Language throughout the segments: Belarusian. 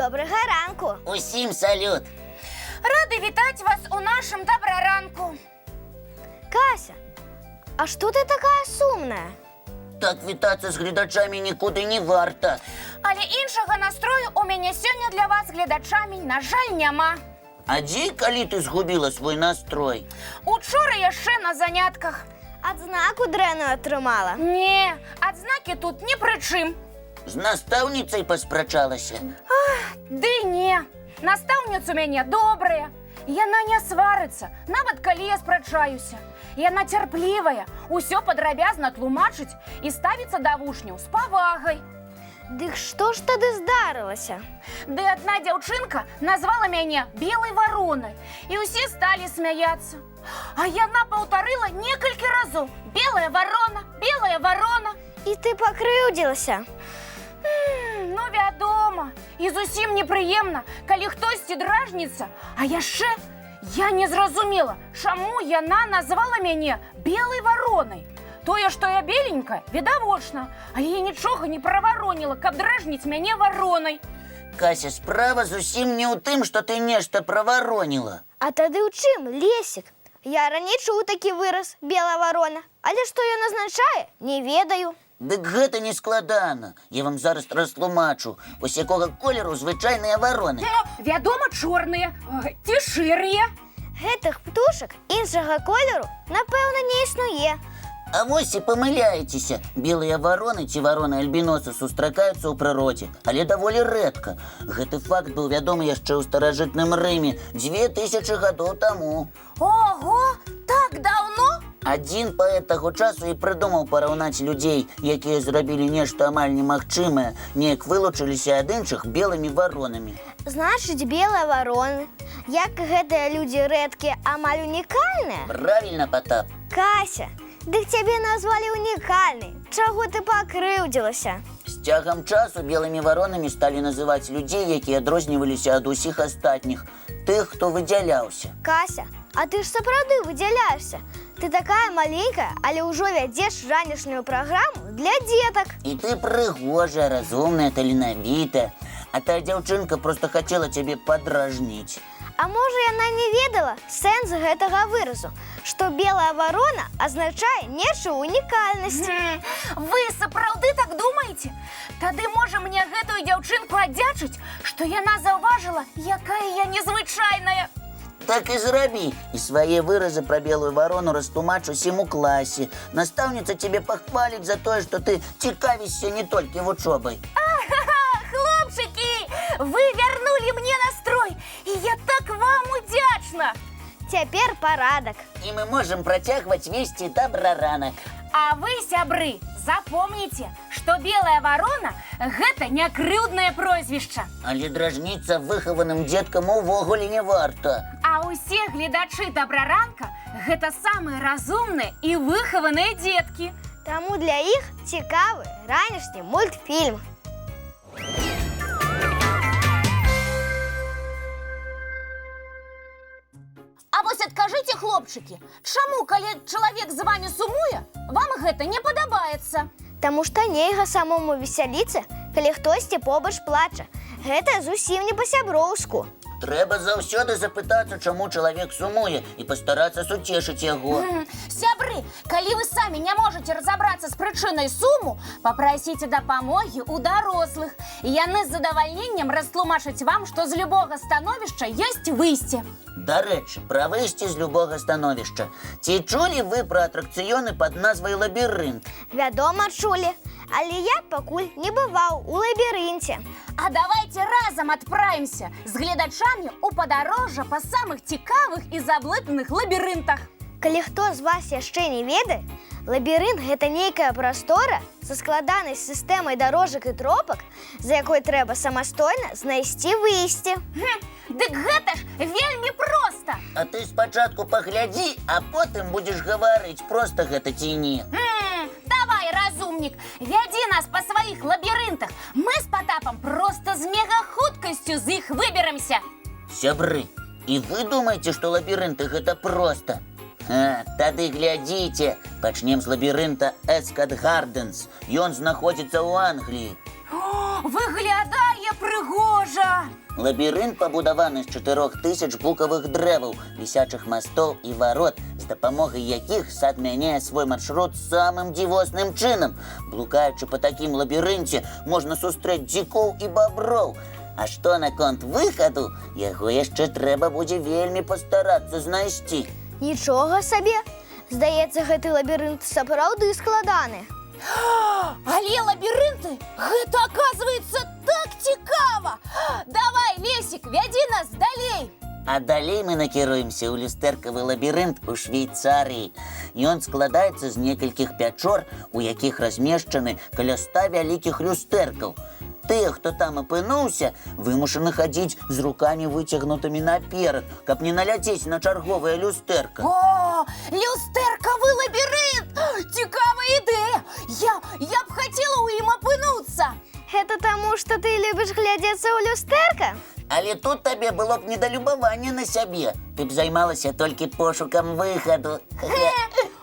Доброго ранку. Усім салют. Рады вітаць вас у нашым добраранку. Кася, а что ты такая сумная? Так вітацца з гледачамі нікуды не варта. Але іншага настрою у мяне сёння для вас гледачамі, на жаль, няма. А дзе, калі ты згубіла свой настрой? Учора яшчэ на занятках. Адзнаку дрэнную атрымала. Не, адзнакі тут ні пры чым. З настаўніцай паспрачалася? Ды не, настаўніца у мяне добрая. Яна не сварыцца, нават калі я спрачаюся. Яна цярплівая, усё падрабязна тлумачыць і ставіцца да вучняў з павагай. Дык што ж тады здарылася? Ды адна дзяўчынка назвала мяне белай варонай, і ўсе сталі смяяцца. А яна паўтарыла некалькі разоў: белая варона, белая варона. І ты пакрыўдзілася? Ну, вядома, і зусім непрыемна, калі хтосьці дражніцца. А яшчэ я не зразумела, чаму яна назвала мяне белай варонай. Тое, што я беленькая, відавочна, але я нічога не правароніла, каб дражніць мяне варонай. Кася, справа зусім не ў тым, што ты нешта правароніла. А тады ў чым, Лесік? Я раней чуў такі выраз «белая варона», але што ён азначае, не ведаю. Дык гэта не складана. Я вам зараз растлумачу. Вось якога колеру звычайныя вароны. Вядома, чорныя ці шэрыя. Гэтых птушак іншага колеру, напэўна, не існуе. А вось і памыляецеся. Белыя вароны ці вароны альбіносы сустракаюцца ў прыродзе, але даволі рэдка. Гэты факт быў вядомы яшчэ ў старажытным Рыме 2000 гадоў таму. Ого, так даўно? Адзін паэт таго часу і прыдумаў параўнаць людзей, якія зрабілі нешта амаль немагчымае, неяк вылучыліся ад іншых белымі варонамі. Значыць, белыя вароны, як гэтыя людзі рэдкія, амаль унікальныя? Правільна, Патап. Кася, дык цябе назвалі унікальнай. Чаго ты пакрыўдзілася? З цягам часу белымі варонамі сталі называць людзей, якія адрозніваліся ад усіх астатніх, тых, хто выдзяляўся. Кася, а ты ж сапраўды выдзяляешся. Ты такая маленькая, але ўжо вядзеш ранішнюю праграму для дзетак. І ты прыгожая, разумная, таленавітая. А та дзяўчынка проста хацела цябе падражніць. А можа, яна не ведала сэнс гэтага выразу, што белая варона азначае нечую унікальнасць. Вы сапраўды так думаеце? Тады можа мне гэтую дзяўчынку аддзячыць, што яна заўважыла, якая я незвычайная. Так і зрабі. І свае выразы пра белую варону растлумач усім у класе. Настаўніца цябе пахваліць за тое, што ты цікавішся не толькі вучобай. Хлопчыкі, вы вярнулі мне настрой, і я так вам удзячна. Цяпер парадак. І мы можам працягваць весці добраранак. А вы, сябры, запомніце, што белая варона – гэта не крыўднае прозвішча. Але дражніцца выхаваным дзеткам увогуле не варта. А ўсе гледачы добраранка – гэта самыя разумныя і выхаваныя дзеткі. Таму для іх цікавы ранішні мультфільм. А вось адкажыце, хлопчыкі, чаму, калі чалавек з вамі сумуе, вам гэта не падабаецца? Таму што нельга самому весяліцца, калі хтосьці побач плача. Гэта зусім не па-сяброўску. Трэба заўсёды запытацца, чаму чалавек сумуе, і пастарацца суцешыць яго. Сябры, калі вы самі не можаце разабрацца з прычынай суму, папрасіце дапамогі ў дарослых. І яны з задавальненнем растлумачаць вам, што з любога становішча ёсць выйсце. Дарэчы, пра выйсце з любога становішча. Ці чулі вы пра атракцыёны пад назвай «Лабірынт»? Вядома, чулі. Але я пакуль не бываў у лабірынце. А давайте разам адправімся з гледачамі ў падарожжа па самых цікавых і заблытаных лабірынтах. Калі хто з вас яшчэ не ведае, лабірынт – гэта нейкая прастора са складанай сістэмай дарожак і тропак, за якой трэба самастойна знайсці выйсце. Дык гэта ж вельмі проста! А ты спачатку паглядзі, а потым будзеш гаварыць, проста гэта ці не. Давай, разумнік, вядзі нас па сваіх лабірынтах. Мы з Патапам проста з мегахуткасцю з іх выберамся. Сябры, і вы думаеце, што лабірынты гэта проста? Тады глядзіце. Пачнем з лабірынта Эскат Гарденс. Ён знаходзіцца ў Англіі. О, выглядае прыгожа! Лабірынт пабудаваны з 4000 букавых дрэваў, вісячых мастоў і варот, з дапамогай якіх сад мяняе свой маршрут самым дзівосным чынам. Блукаючы па такім лабірынце, можна сустрэць дзікоў і баброў. А што наконт выхаду, яго яшчэ трэба будзе вельмі пастарацца знайсці. Нічога сабе. Здаецца, гэты лабірынт сапраўды складаны. Але лабірынты, гэта, оказывается, так цікава! Давай, Лесик, вядзі нас далей! А далей мы накіруемся ў люстэркавы лабірынт у Швейцарыі. Ён складаецца з некалькіх пячор, у якіх размешчаны каля 100 вялікіх люстэркаў. Тыя, хто там апынуўся, вымушаны хадзіць з рукамі выцягнутымі наперад, каб не наляцець на чарговае люстэрка. О, люстэркавы лабірынт! Цікавая ідэя! Я б хацела ў ім апынуцца! Гэта таму, што ты любіш глядзецца ў люстэрка? Але тут табе было б недалюбаванне на сябе. Ты б займалася толькі пошукам выхаду.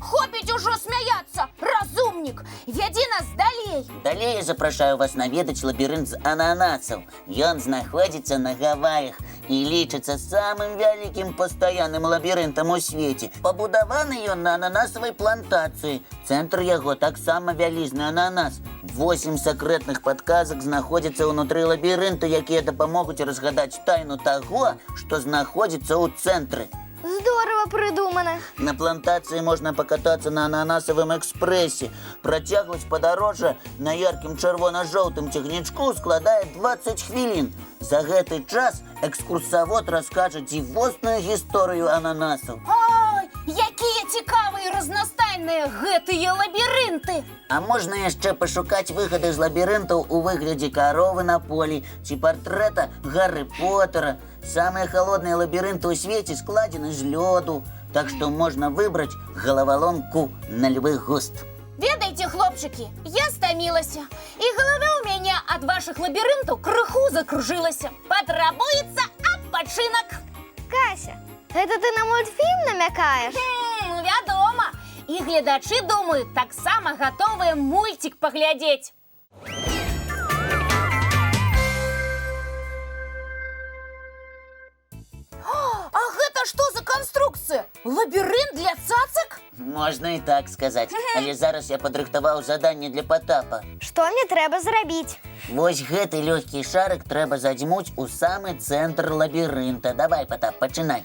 Хопіць ужо смяяцца, разумнік! Вядзі нас далей! Далей я запрашаю вас наведаць лабірынт з ананасаў. Ён знаходзіцца на Гаваях і лічыцца самым вялікім пастаянным лабірынтам у свеце. Пабудаваны ён на ананасавай плантацыі. Цэнтр яго таксама вялізны ананас. 8 сакрэтных падказак знаходзяцца ўнутры лабірынта, якія дапамогуць разгадаць тайну таго, што знаходзіцца ў цэнтры. Здорово придумано. На плантацыі можна пакатацца на ананасавым экспрэсе. Працягваць падарожжа на яркім чырвона-жоўтым цягнічку складае 20 хвілін. За гэты час экскурсавод раскажа дзівосную гісторыю ананасаў. Ой, якія цікавыя і разнастайныя гэтыя лабірынты! А можна яшчэ пашукаць выхады з лабірынтаў у выглядзе каровы на полі ці партрэта Гарры Поттера. Самыя халодныя лабірынты ў свеце складзены з лёду, так што можна выбраць галаваломку на любы густ. Ведаеце, хлопчыкі, я стамілася, і галава ў мяне ад вашых лабірынтаў крыху закружылася. Патрабуецца адпачынак. Кася, гэта ты на мультфільм намякаеш? Ну, вядома. І гледачы, думаю, таксама гатовыя мульцік паглядзець. А гэта што за канструкцыя? Лабірынт для цацак? Можна і так сказаць, але зараз я падрыхтаваў заданне для Патапа. Што мне трэба зрабіць? Вось гэты лёгкі шарык трэба задзьмуць у самы цэнтр лабірынта. Давай, Патап, пачынай.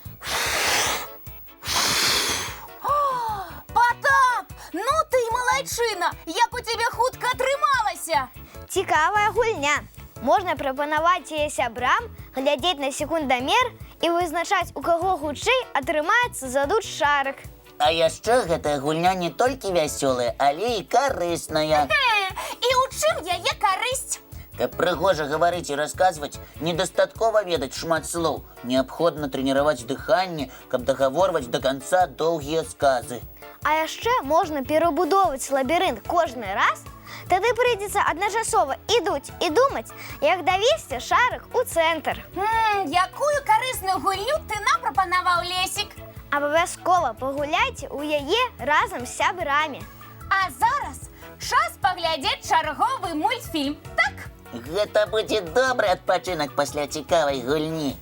Патап, ну ты малайчына, як у цябе хутка атрымалася. Цікавая гульня. Можна прапанаваць яе сябрам, глядзець на секундамер і вызначаць, у каго хутчэй атрымаецца задуць шарык. А яшчэ гэтая гульня не толькі вясёлая, але і карысная. І ў чым яе карысць? Каб прыгожа гаварыць і расказваць, недастаткова ведаць шмат слоў. Неабходна трэніраваць дыханне, каб дагаворваць да канца доўгія сказы. А яшчэ можна перабудоўваць лабірынт кожны раз, тады прыйдзецца адначасова і дуць і думаць, як давесці шарык у цэнтр. Якую карысную гульню ты нам прапанаваў, Лесік? Абавязкова пагуляйце ў яе разам з сябрамі. А зараз час паглядзець чарговы мультфільм, так? Гэта будзе добры адпачынак пасля цікавай гульні.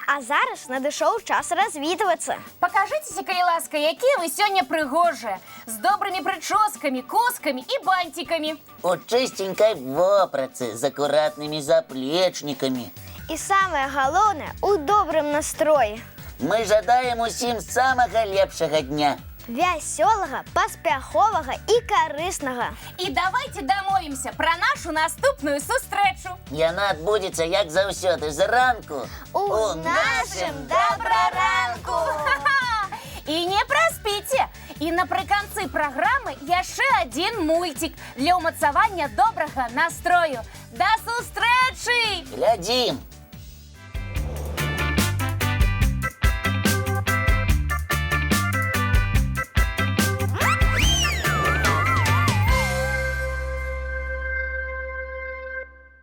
А зараз надышоў час развітвацца. Пакажыцеся, калі ласка, якія вы сёння прыгожыя, з добрымі прычоскамі, коскамі і бантикамі. У чыстенькай вопратцы, з акуратнымі заплечнікамі. І самае галоўнае, у добрым настроі. Мы жадаем усім самага лепшага дня. Вясёлага, паспяховага і карыснага. І давайте дамовімся пра нашу наступную сустрэчу. Яна адбудзецца, як заўсёды, зранку. У нашым добраранку! І не праспіце! І напрыканцы праграмы яшчэ адзін мульцік для ўмацавання добрага настрою. Да сустрэчы! Глядзім!